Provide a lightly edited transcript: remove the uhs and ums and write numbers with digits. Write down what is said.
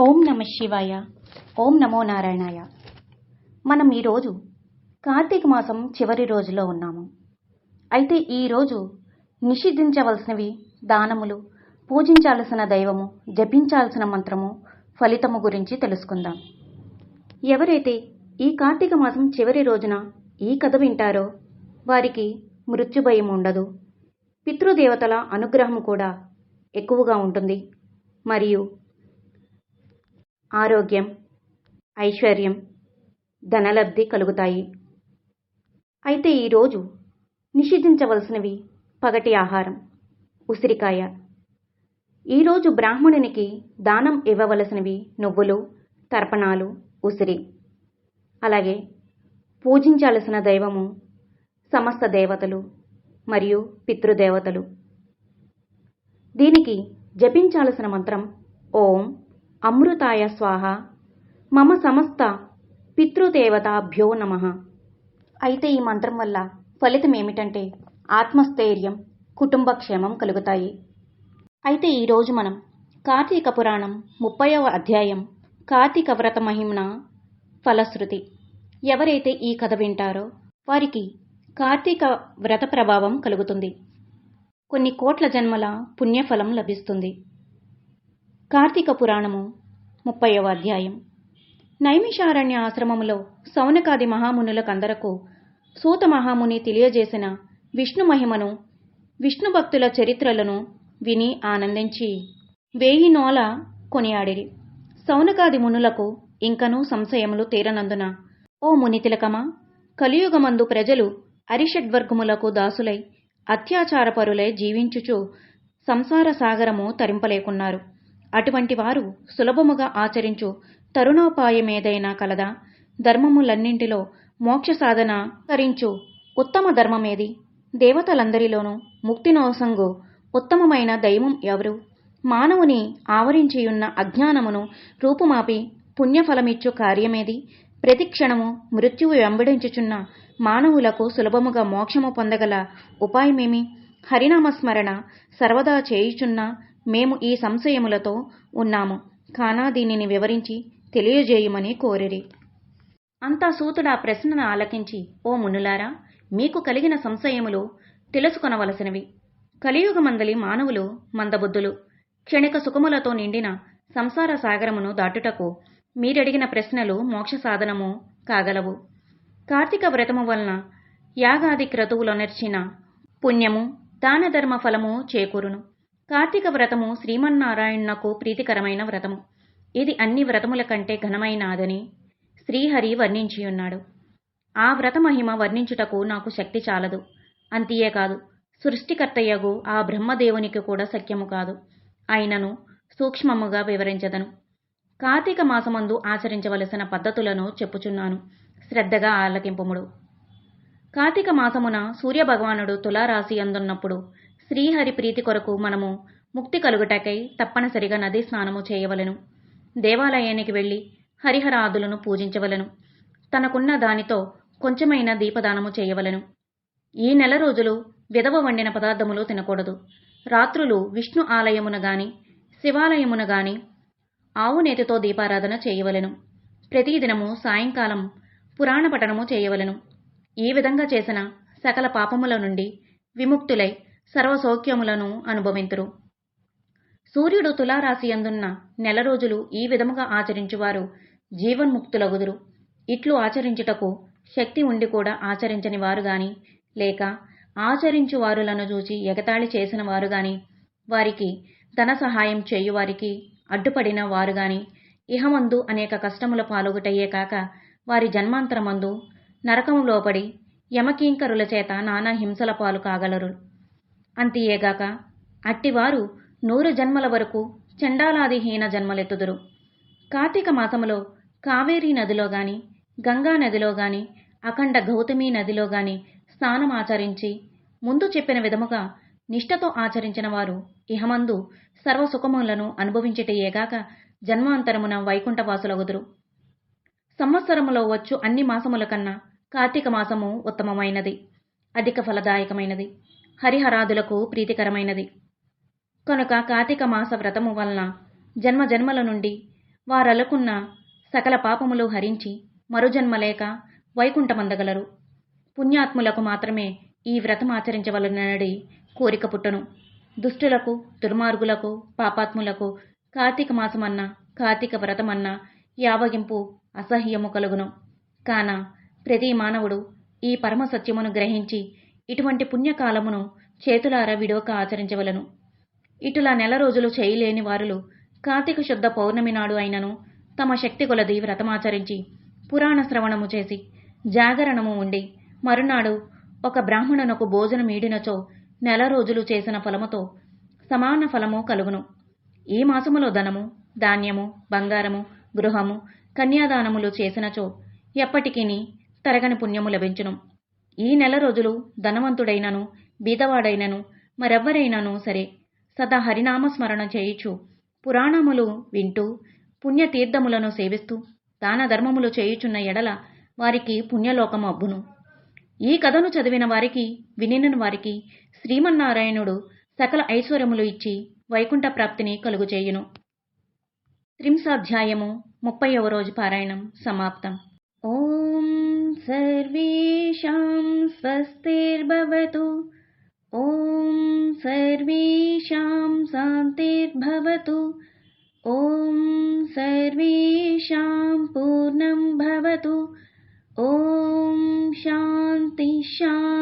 ఓం నమ శివాయ. ఓం నమో నారాయణాయ. మనం ఈరోజు కార్తీక మాసం చివరి రోజులో ఉన్నాము. అయితే ఈరోజు నిషిద్ధించవలసినవి దానములు, పూజించాల్సిన దైవము, జపించాల్సిన మంత్రము, ఫలితము గురించి తెలుసుకుందాం. ఎవరైతే ఈ కార్తీక మాసం చివరి రోజున ఈ కథ వింటారో వారికి మృత్యుభయం ఉండదు. పితృదేవతల అనుగ్రహం కూడా ఎక్కువగా ఉంటుంది. మరియు ఆరోగ్యం, ఐశ్వర్యం, ధనలబ్ధి కలుగుతాయి. అయితే ఈరోజు నిషిద్ధించవలసినవి పగటి ఆహారం, ఉసిరికాయ. ఈరోజు బ్రాహ్మణునికి దానం ఇవ్వవలసినవి నువ్వులు, తర్పణాలు, ఉసిరి. అలాగే పూజించాల్సిన దైవము సమస్త దేవతలు మరియు పితృదేవతలు. దీనికి జపించాల్సిన మంత్రం ఓం అమృతాయ స్వాహ మమ సమస్త పితృదేవతాభ్యో నమః. అయితే ఈ మంత్రం వల్ల ఫలితం ఏమిటంటే ఆత్మస్థైర్యం, కుటుంబ క్షేమం కలుగుతాయి. అయితే ఈరోజు మనం కార్తీక పురాణం 30వ అధ్యాయం కార్తీక వ్రత మహిమ ఫలశ్రుతి. ఎవరైతే ఈ కథ వింటారో వారికి కార్తీక వ్రత ప్రభావం కలుగుతుంది. కొన్ని కోట్ల జన్మల పుణ్యఫలం లభిస్తుంది. కార్తీక పురాణము 30వ అధ్యాయం. నైమిషారణ్య ఆశ్రమములో సౌనకాది మహామునులకందరకు సూత మహాముని తెలియజేసిన విష్ణు మహిమను, విష్ణు భక్తుల చరిత్రలను విని ఆనందించి 1000 నోల కొనియాడిరి. సౌనకాది మునులకు ఇంకనూ సంశయములు తీరనందున, ఓ మునితిలకమా, కలియుగమందు ప్రజలు అరిషడ్వర్గములకు దాసులై అత్యాచారపరులై జీవించుచు సంసార సాగరము తరింపలేకున్నారు. అటువంటి వారు సులభముగా ఆచరించు తరుణోపాయమేదైనా కలదా? ధర్మములన్నింటిలో మోక్ష సాధన కరించు ఉత్తమ ధర్మమేది? దేవతలందరిలోనూ ముక్తినోసంగు ఉత్తమమైన దైవం ఎవరు? మానవుని ఆవరించియున్న అజ్ఞానమును రూపుమాపి పుణ్యఫలమిచ్చు కార్యమేది? ప్రతిక్షణము మృత్యువు వెంబడించుచున్న మానవులకు సులభముగా మోక్షము పొందగల ఉపాయమేమి? హరినామస్మరణ సర్వదా చేయుచున్న మేము ఈ సంశయములతో ఉన్నాము కానా దీనిని వివరించి తెలియజేయమని కోరిరి. అంతా సూతుడా ప్రశ్నను ఆలకించి, ఓ మునులారా, మీకు కలిగిన సంశయములు తెలుసుకొనవలసినవి. కలియుగమందలి మానవులు మందబుద్ధులు. క్షణిక సుఖములతో నిండిన సంసార సాగరమును దాటుటకు మీరడిగిన ప్రశ్నలు మోక్ష సాధనము కాగలవు. కార్తీక వ్రతము వలన యాగాది క్రతువులొనర్చిన పుణ్యము, దాన ధర్మ ఫలము చేకూరును. కార్తీక వ్రతము శ్రీమన్నారాయణునకు ప్రీతికరమైన వ్రతము. ఇది అన్ని వ్రతముల కంటే ఘనమైనదని శ్రీహరి వర్ణించియున్నాడు. ఆ వ్రత మహిమ వర్ణించుటకు నాకు శక్తి చాలదు. అంతియే కాదు, సృష్టికర్తయ్యగు ఆ బ్రహ్మదేవునికి కూడా శక్యము కాదు. అయినను సూక్ష్మముగా వివరించదను. కార్తీక మాసమందు ఆచరించవలసిన పద్ధతులను చెప్పుచున్నాను, శ్రద్ధగా ఆలకింపుముడు. కార్తీక మాసమున సూర్యభగవానుడు తులారాశి అందున్నప్పుడు శ్రీహరి ప్రీతి కొరకు మనము ముక్తి కలుగుటకై తప్పనిసరిగా నదీ స్నానము చేయవలెను. దేవాలయానికి వెళ్లి హరిహరాదులను పూజించవలెను. తనకున్న దానితో కొంచెమైన దీపదానము చేయవలెను. ఈ నెల రోజులు విధవ వండిన పదార్థములు తినకూడదు. రాత్రులు విష్ణు ఆలయమున గాని శివాలయమున గాని ఆవు నేతితో దీపారాధన చేయవలెను. ప్రతిదినము సాయంకాలం పురాణ పఠనము చేయవలెను. ఈ విధంగా చేసిన సకల పాపముల నుండి విముక్తులై సర్వసౌఖ్యములను అనుభవింతురు. సూర్యుడు తులారాశి అందున్న నెల రోజులు ఈ విధముగా ఆచరించువారు జీవన్ముక్తులగుదురు. ఇట్లు ఆచరించుటకు శక్తి ఉండి కూడా ఆచరించని వారు గాని, లేక ఆచరించువారులను చూచి ఎగతాళి చేసిన వారు గాని, వారికి ధన సహాయం చేయువారికి అడ్డుపడిన వారు గాని ఇహమందు అనేక కష్టముల పాలుగుటయ్యే కాక వారి జన్మాంతరమందు నరకములోపడి యమకీంకరుల చేత నానా హింసల పాలు కాగలరు. అంతియేగాక అట్టివారు 100 జన్మల వరకు చండాలాదిహీన జన్మలెత్తుదురు. కార్తీక మాసములో కావేరీ నదిలో గాని, గంగా నదిలో గాని, అఖండ గౌతమీ నదిలో గాని స్నానమాచరించి ముందు చెప్పిన విధముగా నిష్ఠతో ఆచరించిన వారు ఇహమందు సర్వసుఖములను అనుభవించుటయేగాక జన్మాంతరమున వైకుంఠవాసులగుదురు. సంవత్సరములో వచ్చు అన్ని మాసముల కన్నా కార్తీక మాసము ఉత్తమమైనది, అధిక ఫలదాయకమైనది, హరిహరాదులకు ప్రీతికరమైనది. కనుక కార్తీక మాస వ్రతము వలన జన్మజన్మల నుండి వారలుకున్న సకల పాపములు హరించి మరుజన్మ లేక వైకుంఠమందగలరు. పుణ్యాత్ములకు మాత్రమే ఈ వ్రతం ఆచరించవలనడి కోరిక పుట్టను. దుష్టులకు, దుర్మార్గులకు, పాపాత్ములకు కార్తీక మాసమన్నా, కార్తీక వ్రతమన్నా యావగింపు అసహ్యము కలుగును. కాన ప్రతి మానవుడు ఈ పరమసత్యమును గ్రహించి ఇటువంటి పుణ్యకాలమును చేతులారా విడవక ఆచరించవలను. ఇటులా నెల రోజులు చేయలేని వారులు కార్తీక శుద్ధ పౌర్ణమి నాడు అయినను తమ శక్తి కొలది వ్రతమాచరించి పురాణ శ్రవణము చేసి జాగరణము ఉండి మరునాడు ఒక బ్రాహ్మణునకు భోజనమీడినచో నెల రోజులు చేసిన ఫలముతో సమాన ఫలము కలుగును. ఈ మాసములో ధనము, ధాన్యము, బంగారము, గృహము, కన్యాదానములు చేసినచో ఎప్పటికీ తరగని పుణ్యము లభించును. ఈ నెల రోజులు ధనవంతుడైనను, బీదవాడైనను, మరెవ్వరైనను సరే సదా హరినామస్మరణ చేయుచు పురాణములు వింటూ పుణ్యతీర్థములను సేవిస్తూ దాన ధర్మములు చేయుచున్న ఎడల వారికి పుణ్యలోకము అబ్బును. ఈ కథను చదివిన వారికి, వినిన వారికి శ్రీమన్నారాయణుడు సకల ఐశ్వర్యములు ఇచ్చి వైకుంఠ ప్రాప్తిని కలుగుచేయును. త్రింశాధ్యాయము 30వ రోజు పారాయణం సమాప్తం. ఓం సర్వేషాం స్వస్తిర్భవతు. ఓం సర్వేషాం శాంతిర్భవతు. ఓం సర్వేషాం పూర్ణం భవతు. ఓం శాంతి శాంతి.